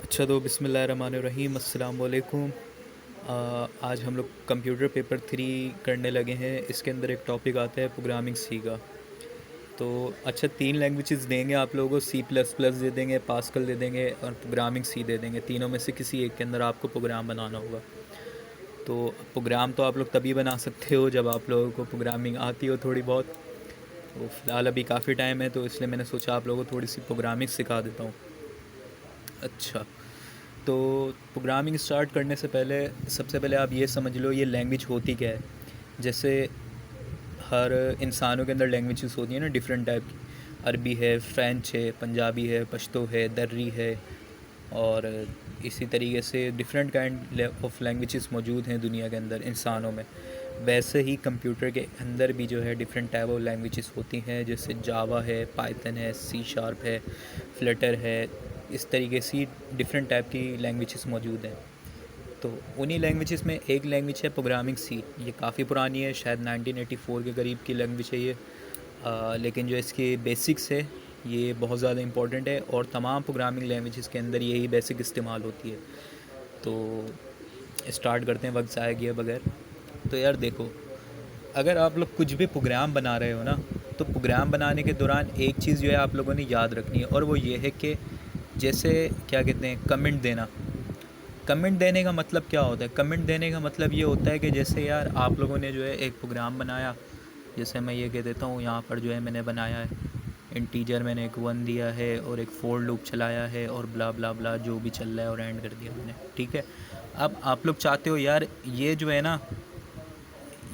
अच्छा तो बिस्मिल्लाहिर्रहमानिर्रहीम अस्सलाम वालेकुम। आज हम लोग कंप्यूटर पेपर 3 करने लगे हैं। इसके अंदर एक टॉपिक आता है प्रोग्रामिंग सी का। तो अच्छा 3 लैंग्वेजेस देंगे आप लोगों को, सी प्लस प्लस दे देंगे, पास्कल दे देंगे और प्रोग्रामिंग सी दे देंगे। तीनों में से किसी एक के अंदर आपको प्रोग्राम बनाना होगा। तो प्रोग्राम तो आप लोग तभी बना सकते हो जब आप लोगों को प्रोग्रामिंग आती हो थोड़ी बहुत। तो फ़िलहाल अभी काफ़ी टाइम है तो इसलिए मैंने सोचा आप लोगों को थोड़ी सी प्रोग्रामिंग सिखा देता हूँ। अच्छा, तो प्रोग्रामिंग स्टार्ट करने से पहले सबसे पहले आप ये समझ लो ये लैंग्वेज होती क्या है। जैसे हर इंसानों के अंदर लैंग्वेजेस होती हैं ना, डिफरेंट टाइप की। अरबी है, फ़्रेंच है, पंजाबी है, पश्तो है, दर्री है, और इसी तरीके से डिफरेंट काइंड ऑफ लैंग्वेजेस मौजूद हैं दुनिया के अंदर इंसानों में। वैसे ही कंप्यूटर के अंदर भी जो है डिफरेंट टाइप ऑफ लैंग्वेजेस होती हैं, जैसे जावा है, पाइथन है, सी शार्प है, फ्लटर है। इस तरीके से डिफरेंट टाइप की लैंग्वेजेस मौजूद हैं। तो उन्हीं लैंग्वेजेस में एक लैंग्वेज है प्रोग्रामिंग सी। ये काफ़ी पुरानी है, शायद 1984 के करीब की लैंग्वेज है ये। लेकिन जो इसके बेसिक्स है ये बहुत ज़्यादा इंपॉर्टेंट है और तमाम प्रोग्रामिंग लैंग्वेजेस के अंदर यही बेसिक इस्तेमाल होती है। तो स्टार्ट करते हैं वक्त ज़ाया किए बगैर। तो यार देखो, अगर आप लोग कुछ भी प्रोग्राम बना रहे हो ना, तो प्रोग्राम बनाने के दौरान एक चीज़ जो है आप लोगों ने याद रखनी है, और वो ये है कि जैसे क्या कहते हैं, कमेंट देना। कमेंट देने का मतलब क्या होता है? कमेंट देने का मतलब ये होता है कि जैसे यार आप लोगों ने जो है एक प्रोग्राम बनाया। जैसे मैं ये कह देता हूँ, यहाँ पर जो है मैंने बनाया है इंटीजर, मैंने एक 1 दिया है और एक फोर लूप चलाया है और ब्ला ब्ला ब्ला जो भी चल रहा है और एंड कर दिया मैंने, ठीक है। अब आप लोग चाहते हो यार ये जो है ना,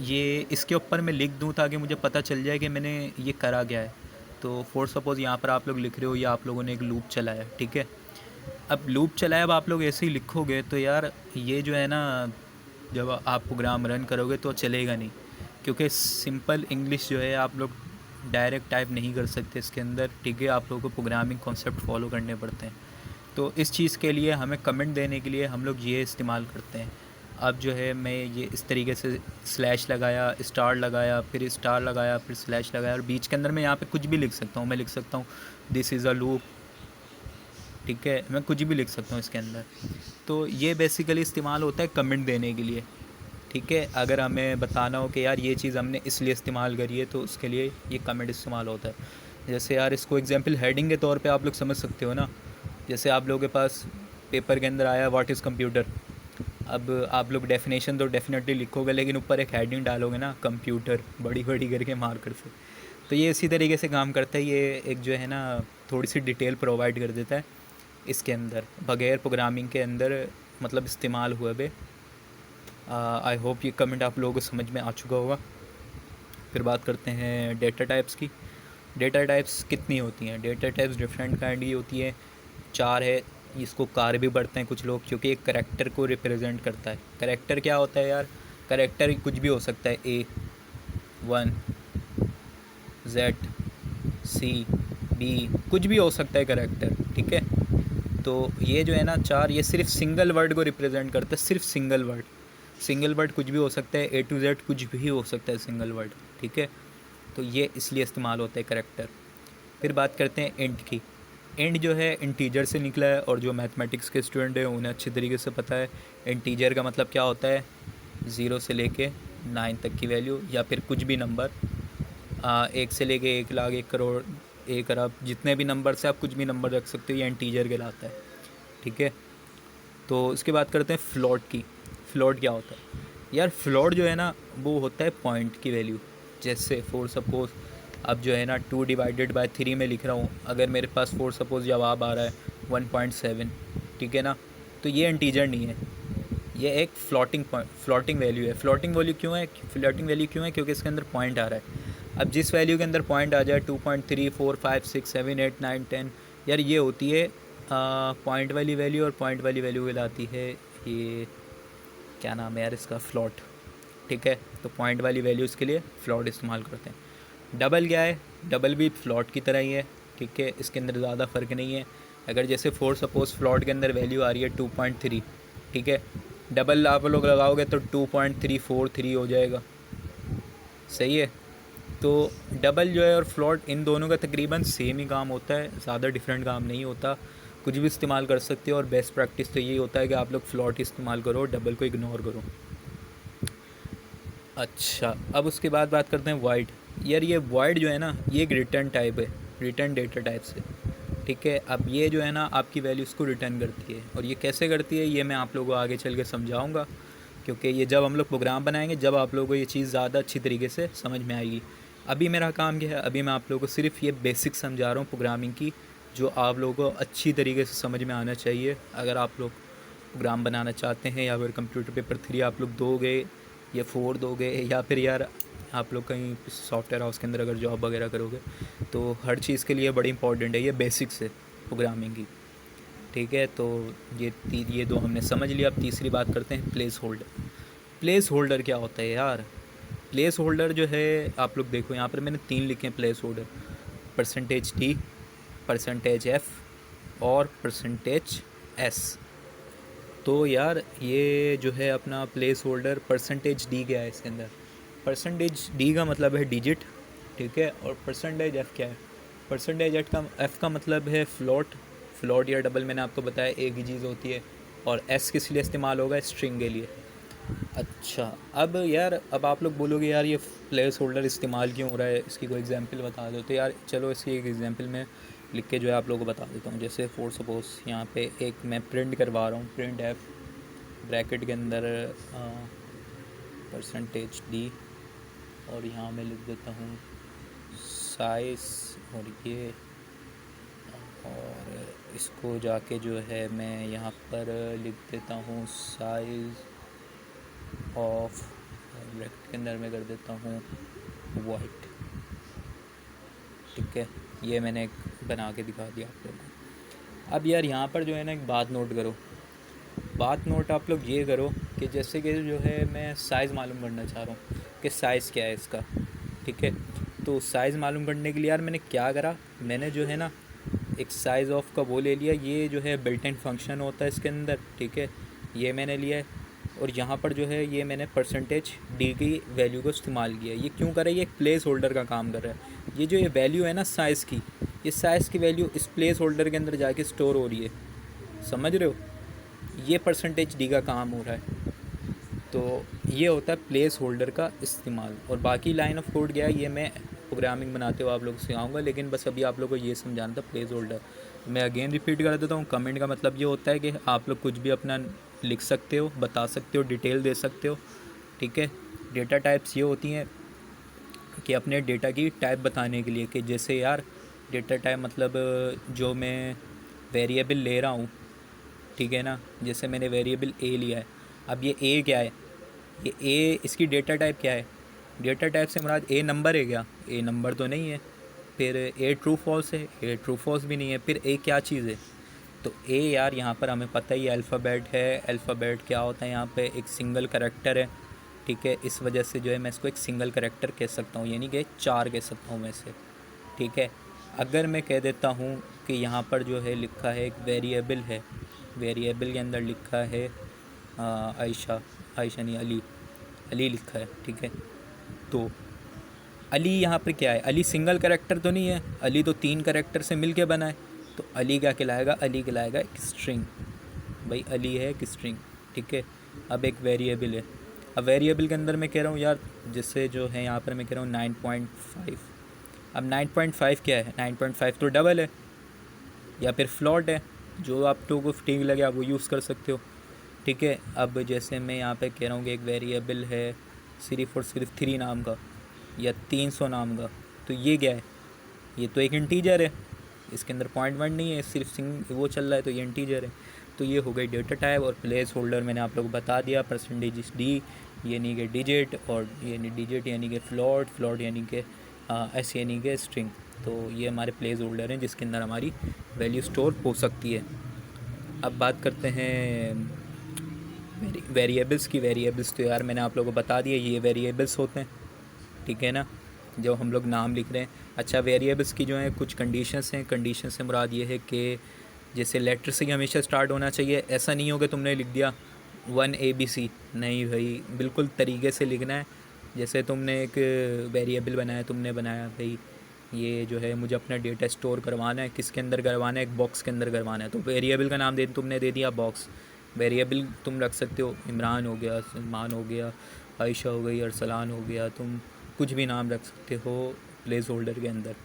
ये इसके ऊपर मैं लिख दूँ ताकि मुझे पता चल जाए कि मैंने ये करा क्या है। तो फॉर सपोज़ यहाँ पर आप लोग लिख रहे हो या आप लोगों ने एक लूप चलाया, ठीक है। अब लूप चलाया, अब आप लोग ऐसे ही लिखोगे तो यार ये जो है ना, जब आप प्रोग्राम रन करोगे तो चलेगा नहीं, क्योंकि सिंपल इंग्लिश जो है आप लोग डायरेक्ट टाइप नहीं कर सकते इसके अंदर, ठीक है। आप लोगों को प्रोग्रामिंग कॉन्सेप्ट फॉलो करने पड़ते हैं। तो इस चीज़ के लिए हमें कमेंट देने के लिए हम लोग ये इस्तेमाल करते हैं। अब जो है मैं ये इस तरीके से स्लैश लगाया, स्टार लगाया, फिर स्टार लगाया, फिर स्लैश लगाया, और बीच के अंदर मैं यहाँ पे कुछ भी लिख सकता हूँ। मैं लिख सकता हूँ दिस इज़ अ लूप, ठीक है। मैं कुछ भी लिख सकता हूँ इसके अंदर। तो ये बेसिकली इस्तेमाल होता है कमेंट देने के लिए, ठीक है। अगर हमें बताना हो कि यार ये चीज़ हमने इसलिए इस्तेमाल करी है तो उसके लिए ये कमेंट इस्तेमाल होता है। जैसे यार इसको एग्जांपल हेडिंग के तौर पे आप लोग समझ सकते हो ना। जैसे आप लोगों के पास पेपर के अंदर आया व्हाट इज़ कंप्यूटर। अब आप लोग डेफिनेशन तो डेफिनेटली लिखोगे, लेकिन ऊपर एक हेडिंग डालोगे ना, कंप्यूटर, बड़ी बड़ी करके मार्कर से। तो ये इसी तरीके से काम करता है। ये एक जो है ना, थोड़ी सी डिटेल प्रोवाइड कर देता है इसके अंदर, बगैर प्रोग्रामिंग के अंदर मतलब इस्तेमाल हुए बे। आई होप ये कमेंट आप लोगों को समझ में आ चुका होगा। फिर बात करते हैं डेटा टाइप्स की। डेटा टाइप्स कितनी होती हैं? डेटा टाइप्स डिफरेंट काइंड की होती है, 4 है। इसको कार भी बढ़ते हैं कुछ लोग, क्योंकि एक करेक्टर को रिप्रेजेंट करता है। करेक्टर क्या होता है यार? करेक्टर कुछ भी हो सकता है, ए, 1, जेड, सी, बी, कुछ भी हो सकता है करेक्टर, ठीक है। तो ये जो है ना 4, ये सिर्फ सिंगल वर्ड को रिप्रेजेंट करता है, सिर्फ सिंगल वर्ड। सिंगल वर्ड कुछ भी हो सकता है, ए टू जेड कुछ भी हो सकता है सिंगल वर्ड, ठीक है। तो ये इसलिए इस्तेमाल होता है करेक्टर। फिर बात करते हैं इंट की। इंट जो है इंटीजर से निकला है, और जो मैथमेटिक्स के स्टूडेंट हैं उन्हें अच्छी तरीके से पता है इंटीजर का मतलब क्या होता है। 0 से लेके 9 तक की वैल्यू, या फिर कुछ भी नंबर, 1 से लेके 1 लाख, 1 करोड़, 1 अरब, जितने भी नंबर से आप कुछ भी नंबर रख सकते हो, ये इंटीजर कहलाता है, ठीक है। तो इसके बात करते हैं फ्लोट की। फ्लोट क्या होता है यार? फ्लोट जो है ना वो होता है पॉइंट की वैल्यू। जैसे फॉर सपोज़ अब जो है ना 2/3 में लिख रहा हूँ, अगर मेरे पास फॉर सपोज़ जवाब आ रहा है 1.7, ठीक है ना। तो ये इंटीजर नहीं है, ये एक फ्लोटिंग पॉइंट, फ्लोटिंग वैल्यू है। फ्लोटिंग वैल्यू क्यों है? फ्लोटिंग वैल्यू क्यों है? क्योंकि इसके अंदर पॉइंट आ रहा है। अब जिस वैल्यू के अंदर पॉइंट आ जाए, 2.3, 4, 5, 6, 7, 8, 9, 10, यार ये होती है पॉइंट वाली वैल्यू। और पॉइंट वाली वैल्यू कहलाती है, ये क्या नाम है यार इसका, फ्लॉट, ठीक है। तो पॉइंट वाली वैल्यूज़ के लिए फ्लॉट इस्तेमाल करते हैं। डबल क्या है? डबल भी फ्लॉट की तरह ही है, ठीक है। इसके अंदर ज़्यादा फ़र्क नहीं है। अगर जैसे फॉर सपोज़ फ्लॉट के अंदर वैल्यू आ रही है 2.3, ठीक है। डबल आप लोग लगाओगे तो 2.343 हो जाएगा, सही है। तो डबल जो है और फ्लॉट, इन दोनों का तकरीबन सेम ही काम होता है, ज़्यादा डिफरेंट काम नहीं होता। कुछ भी इस्तेमाल कर सकते हो, और बेस्ट प्रैक्टिस तो यही होता है कि आप लोग फ्लॉट इस्तेमाल करो, डबल को इग्नोर करो। अच्छा, अब उसके बाद बात करते हैं वाइड। यार ये वाइड जो है ना, ये एक रिटर्न टाइप है, रिटर्न डेटा टाइप से। ठीक है, अब ये जो है ना आपकी वैल्यूज़ को रिटर्न करती है, और ये कैसे करती है ये मैं आप लोगों को आगे चल के समझाऊँगा, क्योंकि ये जब हम लोग प्रोग्राम बनाएंगे जब आप लोगों को ये चीज़ ज़्यादा अच्छी तरीके से समझ में आएगी। अभी मेरा काम क्या है, अभी मैं आप लोगों को सिर्फ ये बेसिक समझा रहा हूँ प्रोग्रामिंग की, जो आप लोगों को अच्छी तरीके से समझ में आना चाहिए अगर आप लोग प्रोग्राम बनाना चाहते हैं, या फिर कंप्यूटर पेपर 3 आप लोग दोगे या 4 दोगे, या फिर यार आप लोग कहीं सॉफ्टवेयर हाउस के अंदर अगर जॉब वगैरह करोगे, तो हर चीज़ के लिए बड़ी इंपॉर्टेंट है ये बेसिक्स है प्रोग्रामिंग की। ठीक है, तो ये दो हमने समझ लिया। अब तीसरी बात करते हैं प्लेस होल्डर। प्लेस होल्डर क्या होता है यार? प्लेस होल्डर जो है, आप लोग देखो यहाँ पर मैंने 3 लिखे हैं प्लेस होल्डर: %d, %f और %s। तो यार ये जो है अपना प्लेस होल्डर %d क्या है इसके अंदर? %d का मतलब है डिजिट, ठीक है, और %f क्या है? %f का मतलब है फ्लोट। फ्लोट या डबल मैंने आपको बताया एक ही चीज़ होती है, और s किस लिए इस्तेमाल होगा? स्ट्रिंग के लिए। अच्छा, अब यार अब आप लोग बोलोगे यार ये प्लेस होल्डर इस्तेमाल क्यों हो रहा है, इसकी कोई एग्जांपल बता दो। तो यार चलो इसकी एक एग्जांपल मैं लिख के जो है आप लोगों को बता देता हूँ। जैसे फॉर सपोज़ यहाँ पे एक मैं प्रिंट करवा रहा हूँ, प्रिंट एफ ब्रैकेट के अंदर %d, और यहाँ मैं लिख देता हूँ साइज़, और ये, और इसको जाके जो है मैं यहाँ पर लिख देता हूँ साइज़ ऑफ, ब्रैकेट के अंदर मैं कर देता हूँ वाइट। ठीक है, ये मैंने एक बना के दिखा दिया आप लोगों को। अब यार यहाँ पर जो है ना एक बात नोट करो, बात नोट आप लोग ये करो कि जैसे कि जो है मैं साइज़ मालूम करना चाह रहा हूँ कि साइज़ क्या है इसका। ठीक है, तो साइज़ मालूम करने के लिए यार मैंने क्या करा, मैंने जो है ना एक साइज़ ऑफ का वो ले लिया, ये जो है बिल्ट इन फंक्शन होता है इसके अंदर। ठीक है, ये मैंने लिया है, और यहाँ पर जो है ये मैंने %d की वैल्यू को इस्तेमाल किया। ये क्यों कर रहा है? ये एक प्लेस होल्डर का काम कर रहा है। ये जो ये वैल्यू है ना साइज़ की, ये साइज़ की वैल्यू इस प्लेस होल्डर के अंदर जाके स्टोर हो रही है, समझ रहे हो? ये %d का काम हो रहा है। तो ये होता है प्लेस होल्डर का इस्तेमाल। और बाकी लाइन ऑफ कोड क्या है ये मैं प्रोग्रामिंग बनाते हुए आप लोग सिखाऊंगा, लेकिन बस अभी आप लोग को ये समझाना था प्लेस होल्डर। मैं अगेन रिपीट कर देता हूँ, कमेंट का मतलब ये होता है कि आप लोग कुछ भी अपना लिख सकते हो, बता सकते हो, डिटेल दे सकते हो। ठीक है, डेटा टाइप्स ये होती हैं कि अपने डेटा की टाइप बताने के लिए, कि जैसे यार डेटा टाइप मतलब जो मैं वेरिएबल ले रहा हूँ, ठीक है ना, जैसे मैंने वेरिएबल ए लिया है। अब ये ए क्या है? ये ए, इसकी डेटा टाइप क्या है? डेटा टाइप से मुराद ए नंबर है क्या? ए नंबर तो नहीं है। फिर ए ट्रू फॉल्स है? ए ट्रू फॉल्स भी नहीं है। फिर ए क्या चीज़ है? तो ए यार यहाँ पर हमें पता ही अल्फ़ाबेट है। अल्फ़ाबेट क्या होता है? यहाँ पे एक सिंगल करैक्टर है। ठीक है, इस वजह से जो है मैं इसको एक सिंगल करैक्टर कह सकता हूँ, यानी कि 4 कह सकता हूँ मैं इसे। ठीक है, अगर मैं कह देता हूँ कि यहाँ पर जो है लिखा है एक वेरिएबल है, वेरिएबल के अंदर लिखा है आयशा, आयशा नहीं अली, अली लिखा है। ठीक है, तो अली यहाँ पर क्या है? अली सिंगल कैरेक्टर तो नहीं है, अली तो 3 कैरेक्टर से मिल के बना है। तो अली क्या कहलाएगा? अली कहलाएगा एक स्ट्रिंग। भाई अली है एक स्ट्रिंग। ठीक है, अब एक वेरिएबल है। अब वेरिएबल के अंदर मैं कह रहा हूँ यार, जैसे जो है यहाँ पर मैं कह रहा हूँ 9.5। अब 9.5 क्या है? 9.5 तो डबल है या फिर फ्लॉट है, जो आप लोगों को ठीक लगे आप वो यूज़ कर सकते हो। ठीक है, अब जैसे मैं यहाँ पे कह रहा हूँ कि एक वेरिएबल है सिर्फ और सिर्फ 3 नाम का या 300 नाम का, तो ये क्या है? ये तो एक इंटीजर है, इसके अंदर पॉइंट वन नहीं है, सिर्फ सिंग वो चल रहा है, तो ये इंटीजर है। तो ये हो गई डेटा टाइप। और प्लेस होल्डर मैंने आप लोग को बता दिया, %d यानी कि डिजिट, और यानी डिजिट यानी कि फ्लॉट, फ्लॉट यानी कि एस यानी कि स्ट्रिंग। तो ये हमारे प्लेस होल्डर हैं जिसके अंदर हमारी वैल्यू स्टोर हो सकती है। अब बात करते हैं वेरिएबल्स की। वेरिएबल्स तो यार मैंने आप लोगों को बता दिया, ये वेरिएबल्स होते हैं। ठीक है ना, जो हम लोग नाम लिख रहे हैं। अच्छा, वेरिएबल्स की जो है कुछ कंडीशंस हैं। कंडीशन से मुराद ये है कि जैसे लेटर से ही हमेशा स्टार्ट होना चाहिए। ऐसा नहीं हो कि तुमने लिख दिया 1ABC, नहीं भाई, बिल्कुल तरीके से लिखना है। जैसे तुमने एक वेरिएबल बनाया, तुमने बनाया भाई ये जो है मुझे अपना डेटा स्टोर करवाना है, किसके अंदर करवाना है, एक बॉक्स के अंदर करवाना है। तो वेरिएबल का नाम तुमने दे दिया बॉक्स। वेरिएबल तुम रख सकते हो, इमरान हो गया, सलमान हो गया, आयशा हो गई, अरसलान हो गया, तुम कुछ भी नाम रख सकते हो प्लेस होल्डर के अंदर,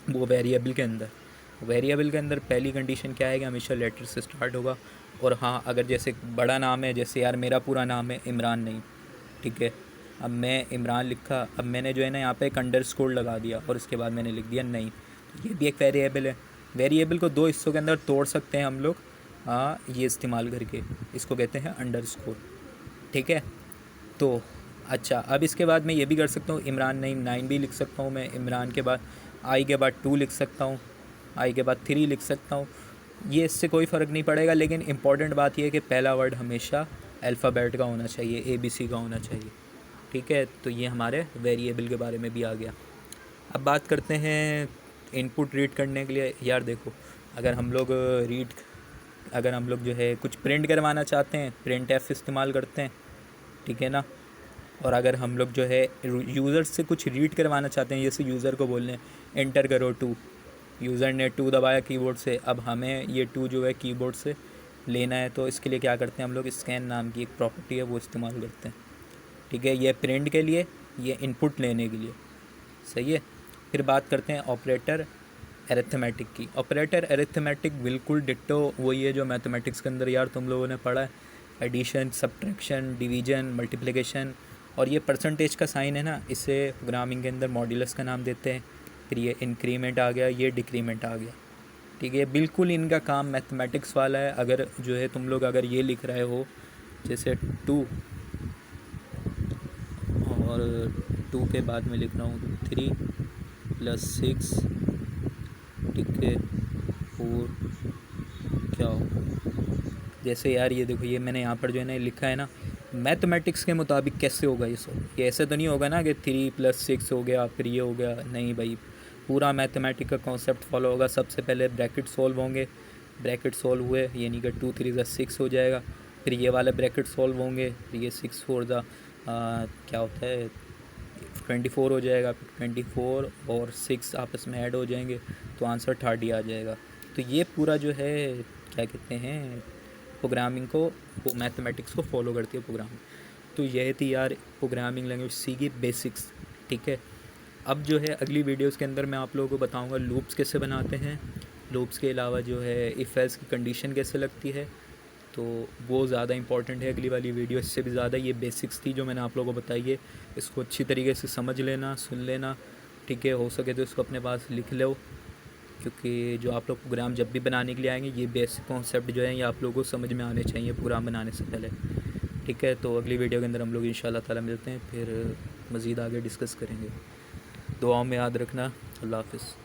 वो वेरिएबल के अंदर। वेरिएबल के अंदर पहली कंडीशन क्या है कि हमेशा लेटर से स्टार्ट होगा। और हाँ, अगर जैसे बड़ा नाम है, जैसे यार मेरा पूरा नाम है इमरान नहीं, ठीक है, अब मैं इमरान लिखा, अब मैंने जो है ना यहाँ पे एक अंडरस्कोर लगा दिया और उसके बाद मैंने लिख दिया नहीं, तो ये भी एक वेरिएबल है। वेरिएबल को दो हिस्सों के अंदर तोड़ सकते हैं हम लोग, हाँ, ये इस्तेमाल करके, इसको कहते हैं अंडरस्कोर, ठीक है। तो अच्छा, अब इसके बाद मैं ये भी कर सकता हूँ, इमरान नहीं 9 भी लिख सकता हूँ मैं, इमरान के बाद आई के बाद 2 लिख सकता हूँ, आई के बाद 3 लिख सकता हूँ। ये इससे कोई फ़र्क नहीं पड़ेगा, लेकिन इम्पॉर्टेंट बात यह है कि पहला वर्ड हमेशा अल्फ़ाबेट का होना चाहिए, ABC का होना चाहिए, ठीक है। तो ये हमारे वेरिएबल के बारे में भी आ गया। अब बात करते हैं इनपुट रीड करने के लिए। यार देखो, अगर हम लोग जो है कुछ प्रिंट करवाना चाहते हैं, प्रिंट एफ इस्तेमाल करते हैं, ठीक है ना। और अगर हम लोग जो है यूज़र से कुछ रीड करवाना चाहते हैं, जैसे यूज़र को बोलने एंटर करो 2, यूज़र ने 2 दबाया कीबोर्ड से, अब हमें ये 2 जो है कीबोर्ड से लेना है, तो इसके लिए क्या करते हैं हम लोग, स्कैन नाम की एक प्रॉपर्टी है वो इस्तेमाल करते हैं, ठीक है। ये प्रिंट के लिए, ये इनपुट लेने के लिए, सही है। फिर बात करते हैं ऑपरेटर अरिथमेटिक की। ऑपरेटर अरिथमेटिक बिल्कुल डिट्टो वही है जो मैथमेटिक्स के अंदर यार तुम लोगों ने पढ़ा है, एडिशन, सब्ट्रैक्शन, डिवीजन, मल्टीप्लिकेशन। और ये परसेंटेज का साइन है ना, इसे प्रोग्रामिंग के अंदर मॉड्यूलस का नाम देते हैं। फिर ये इंक्रीमेंट आ गया, ये डिक्रीमेंट आ गया, ठीक है। बिल्कुल इनका काम मैथमेटिक्स वाला है। अगर जो है तुम लोग अगर ये लिख रहे हो जैसे 2, और 2 के बाद में लिख रहा हूँ 3 + 6, ठीक है, 4 क्या हो, जैसे यार ये देखो, ये मैंने यहाँ पर जो है ना लिखा है ना, मैथमेटिक्स के मुताबिक कैसे होगा ये सब। ये ऐसे तो नहीं होगा ना कि 3 + 6 हो गया फिर ये हो गया, नहीं भाई, पूरा मैथमेटिक का कॉन्सेप्ट फॉलो होगा। सबसे पहले ब्रैकेट सॉल्व होंगे, ब्रैकेट सॉल्व हुए यानी कि 2 3 + 6 हो जाएगा। फिर ये वाले ब्रैकेट सॉल्व होंगे, फिर ये 6 4 क्या होता है 24 हो जाएगा। फिर 24 और 6 आपस में ऐड हो जाएंगे तो आंसर 30 आ जाएगा। तो ये पूरा जो है क्या कहते हैं प्रोग्रामिंग को, वो मैथमेटिक्स को फॉलो करती है प्रोग्रामिंग। तो यह थी यार प्रोग्रामिंग लैंग्वेज सी की बेसिक्स, ठीक है। अब जो है अगली वीडियोस के अंदर मैं आप लोगों को बताऊंगा लूप्स कैसे बनाते हैं, लूप्स के अलावा जो है इफ़ एल्स की कंडीशन कैसे लगती है, तो वो ज़्यादा इंपॉर्टेंट है अगली वाली वीडियो। इससे भी ज़्यादा ये बेसिक्स थी जो मैंने आप लोगों को बताई है, इसको अच्छी तरीके से समझ लेना, सुन लेना, ठीक है। हो सके तो इसको अपने पास लिख लो, क्योंकि जो आप लोग प्रोग्राम जब भी बनाने के लिए आएंगे, ये बेसिक कॉन्सेप्ट जो है ये आप लोगों को समझ में आने चाहिए प्रोग्राम बनाने से पहले, ठीक है। तो अगली वीडियो के अंदर हम लोग इंशाल्लाह ताला मिलते हैं, फिर मज़ीद आगे डिस्कस करेंगे। दुआओं में याद रखना। अल्लाह हाफ़िज़।